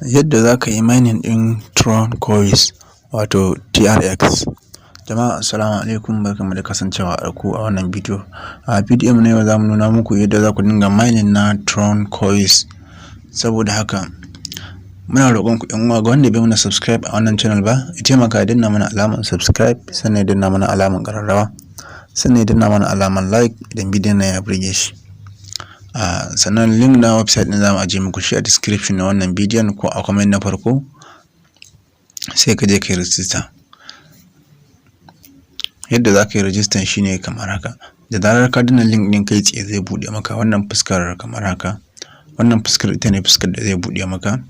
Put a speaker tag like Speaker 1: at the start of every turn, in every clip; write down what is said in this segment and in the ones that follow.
Speaker 1: Yadda za ka yi mining ɗin Tron Coins wato TRX. Jama'a assalamu alaikum, barkanmu da kasancewa da ku a wannan bidiyo. A bidiyon na yau za mu nuna muku yadda za ku dinga mining na Tron Coins. Saboda haka muna roƙon ku ƴan uwa ga wanda bai mana subscribe a wannan channel ba, ya taimaka ya danna mana alamar subscribe, sannan ya danna mana alamar ƙararrawa, sannan ya danna mana alamar like idan bidiyon nan ya burge shi. Sannan link na website ɗin za mu ajiye muku shi a description na wannan bidiyon ko a comment na farko, sai ka je ka yi register. Yadda za ka yi register shine kamar haka. Da zarar ka danna link ɗin kai tsaye zai buɗe maka wannan fuskar kamar haka. Wannan fuskar ita ne fuskar da zai buɗe maka.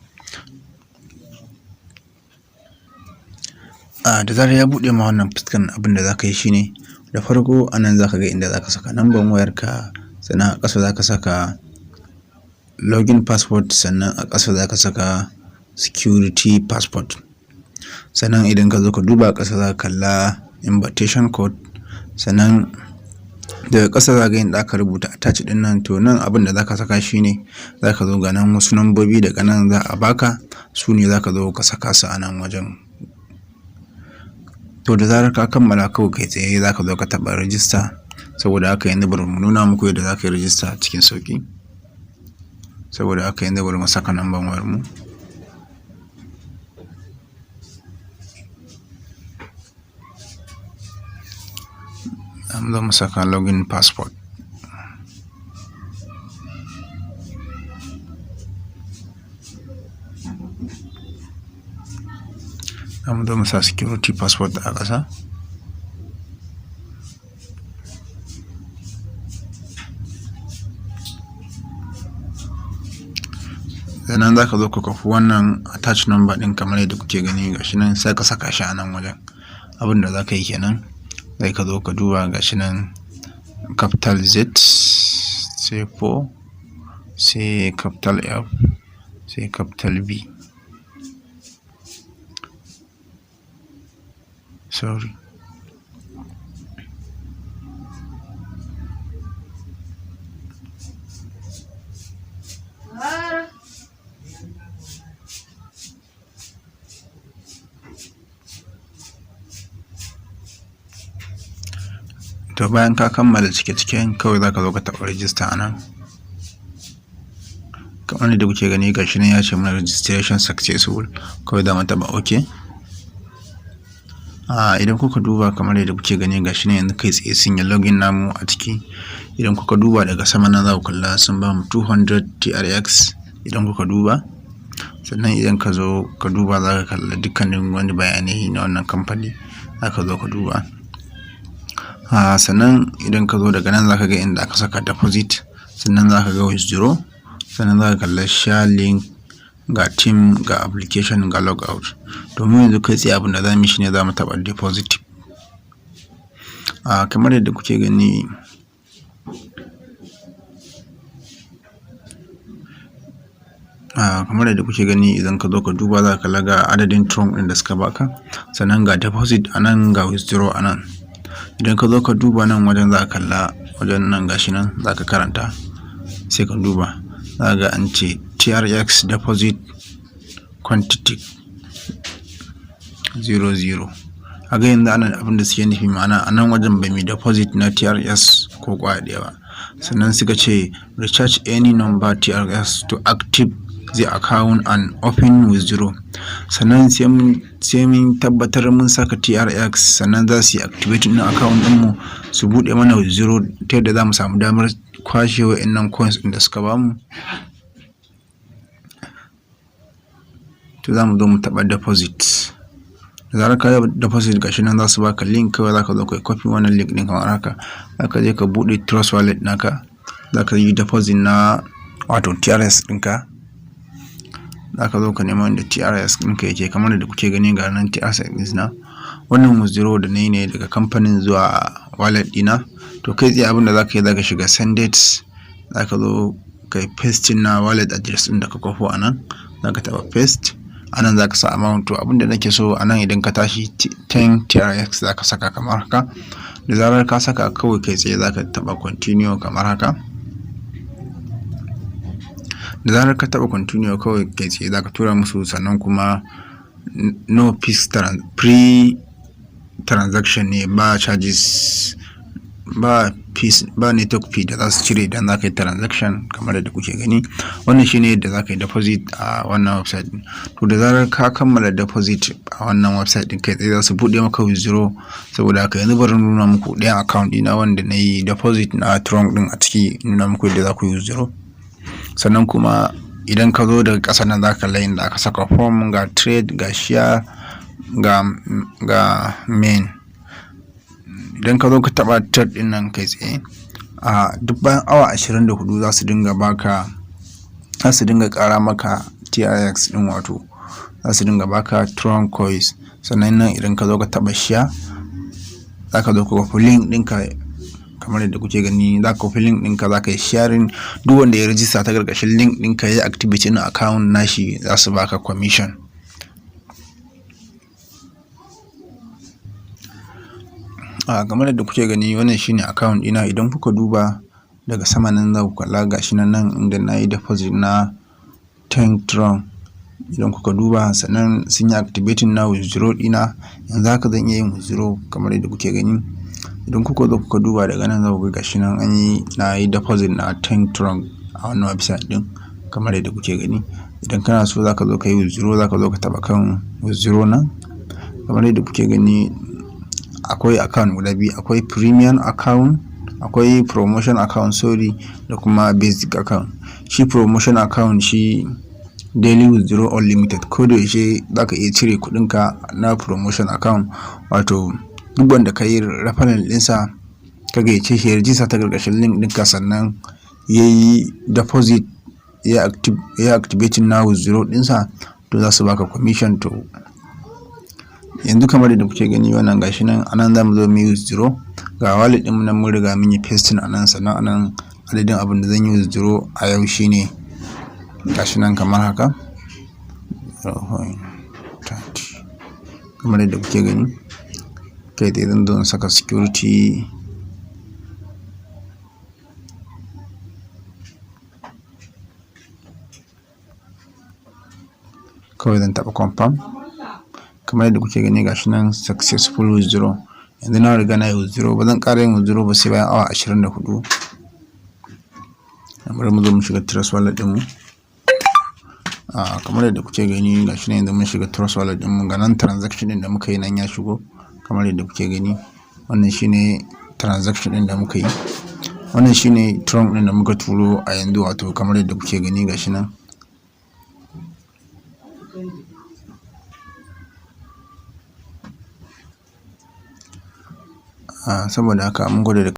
Speaker 1: Da zarar ya buɗe ma wannan fuskar, abin da za ka yi shine da farko anan za ka ga inda za ka saka number wayarka, sannan a ƙasa za ka saka login password, sannan a ƙasa za ka saka security passport. Sannan idan ka zo ka duba a ƙasa za ka kalla invitation code, sannan daga ƙasa za ka ga inda aka rubuta attach ɗin nan, to nan abin da za ka saka shine za ka zo ga nan wasu nambobi daga nan za a baka, su ne za ka zo ka saka su a nan wajen. To da zarar ka kammala kawai kai tsaye za ka zo ka taɓa register. Saboda haka yanzu bari mu nuna muku yadda za ka yi register cikin sauƙi. Saboda haka yanzu bari mu saka number wayar mu. Za mu saka login passport. Za mu sa security passport a ƙasa. Sannan za ka zo ka kwafi wannan attach number ɗin kamar yadda kuke gani gashi nan, sai ka saka shi a nan wajen. Abin da za ka yi kenan, sai ka zo ka duba gashi nan capital Z, sai 4, sai capital F, sai capital B. Sorry. To bayan ka kammala cike-ciken, kawai za ka zo ka taɓa register a nan. Kamar yadda kuke gani gashi nan ya ce mana registration successful, kawai za mu taɓa OK. Idan kuka duba kamar yadda kuke gani gashi nan yanzu kai tsaye sun yi login namu a ciki. Idan kuka duba daga sama nan za ku kalla sun ba mu 200 TRX idan kuka duba. Sannan idan ka zo ka duba za ka kalla dukkanin wani bayanai na wannan kamfani, za ka zo ka duba. Sannan idan ka zo daga nan za ka ga inda aka saka deposit, sannan za ka ga withdraw, sannan za ka kalla share link, ga team, ga application, ga logout. Domin yanzu kai tsaye abin da za mu yi shine za mu taɓa deposit. Kamar yadda kuke gani idan ka zo ka duba za ka kalla ga adadin Tron ɗin da suka baka, sannan ga deposit a nan, ga withdraw a nan. Idan ka zo ka duba nan wajen za ka kalla wajen nan gashi nan za ka karanta, sai ka duba za ka ga an ce TRX deposit quantity 00. A ga yanzu anan abin da suke nufi, ma'ana a nan wajen bai mai deposit na TRX ko ƙwaya ɗaya ba. Sannan suka ce recharge any number TRX to active the account and open withdraw. Sannan sai mun tabbatar mun saka TRX, sannan za su yi activating na account ɗinmu, su buɗe mana withdraw, ta yadda za mu samu damar kwashe wa'innan coins ɗin da suka bamu. To za mu zo mu taɓa deposit. Da zarar ka yi deposit gashi nan za su baka link, kawai za ka zo ka yi copy wannan link ɗin kamar haka. Za ka je ka buɗe Trust Wallet naka, za ka yi deposit na wato TRX ɗinka. Za ka zo ka nema inda TRX ɗinka yake, kamar da kuke gani ga nan TRX ɗin na. Wannan withdraw da na yi ne daga kamfanin zuwa wallet ɗina. To kai tsaye abin da za ka yi, za ka shiga send date, za ka zo ka yi paste na wallet address ɗin da ka kwafo a nan, za ka taɓa paste. A nan za ka sa amount. To abin da nake so a nan, idan ka tashi 10 TRX za ka saka kamar haka. Da zarar ka saka kawai kai tsaye za ka taɓa continue kamar haka. da zarar ka taɓa continue kawai kai tsaye za ka tura musu, sannan kuma no fees, free transaction ne, ba charges, ba fees, ba network fee da za su cire idan za ka yi transaction kamar yadda kuke gani. Wannan shine yadda za ka yi deposit a wannan website din. To da zarar ka kammala deposit a wannan website din kai tsaye za su buɗe maka withdraw. Saboda haka yanzu bari nuna muku ɗayan account ɗina wanda na yi deposit na Tronc din a ciki, nuna muku yadda za ku yi withdraw. Sannan kuma idan ka zo daga ƙasa nan za ka layin da aka saka form, ga trade, ga share, ga main. Idan ka zo ka taɓa trade ɗin nan kai tsaye, a duk bayan awa 24 za su dinga ƙara maka TRX ɗin, wato za su dinga baka Tronc coins. Sannan nan idan ka zo ka taɓa share, za ka zo ka kwafi link ɗinka kamar yadda kuke gani, za ka kwafi link ɗinka, za ka yi sharing. Duk wanda ya rijista ta ƙarƙashin link ɗinka ya yi activity na account nashi, za su baka commission. Kamar yadda kuke gani wannan shine account ɗina. Idan kuka duba daga sama nan za ku kalla gashi nan inda na yi deposit na 10 Tronc. Idan kuka duba, sannan sun yi activating na withdraw ɗina. Yanzu haka zan iya yin withdraw kamar yadda kuke gani. Idan kuka zo kuka duba daga nan za ku ga gashi nan na yi deposit na 10 Tronc a wannan website ɗin kamar yadda kuke gani. Idan kana so za ka zo ka yi withdraw, za ka zo ka taɓa kan withdraw nan kamar yadda kuke gani. Akwai account guda biyu, akwai premium account, akwai promotion account da kuma basic account. Shi promotion account shi daily withdraw unlimited, ko da yaushe za ka iya cire kuɗinka na promotion account. Wato duk wanda ka yi referral ɗinsa ka gayyace shi ya rijista ta ƙarƙashin link ɗinka, sannan ya yi deposit, ya activating na withdraw ɗinsa, to za su baka commission. To yanzu kamar yadda kuke gani wannan gashi nan, anan za mu zo mu yi withdraw. Ga wallet ɗin nan mun riga mun yi pasting anan, sannan anan adadin abin da zan yi withdraw a yau shine gashi nan kamar haka, kamar yadda kuke gani. Kai dai zan zo in saka security, kawai zan taɓa confirm. Kamar yadda kuke gani gashi nan successful withdraw. Yanzu na riga na yi withdraw, ba zan ƙara yin withdraw ba sai bayan awa 24. Bari mu zo mu shiga Trust Wallet ɗinmu. Kamar yadda kuke gani gashi nan yanzu mun shiga Trust Wallet ɗinmu. Ga nan transaction ɗin da muka yi nan ya shigo kamar yadda kuke gani. Wannan shine transaction ɗin da muka yi. Wannan shine Tronc ɗin da muka turo a yanzu, wato kamar yadda kuke gani gashi nan. Saboda haka mun gode da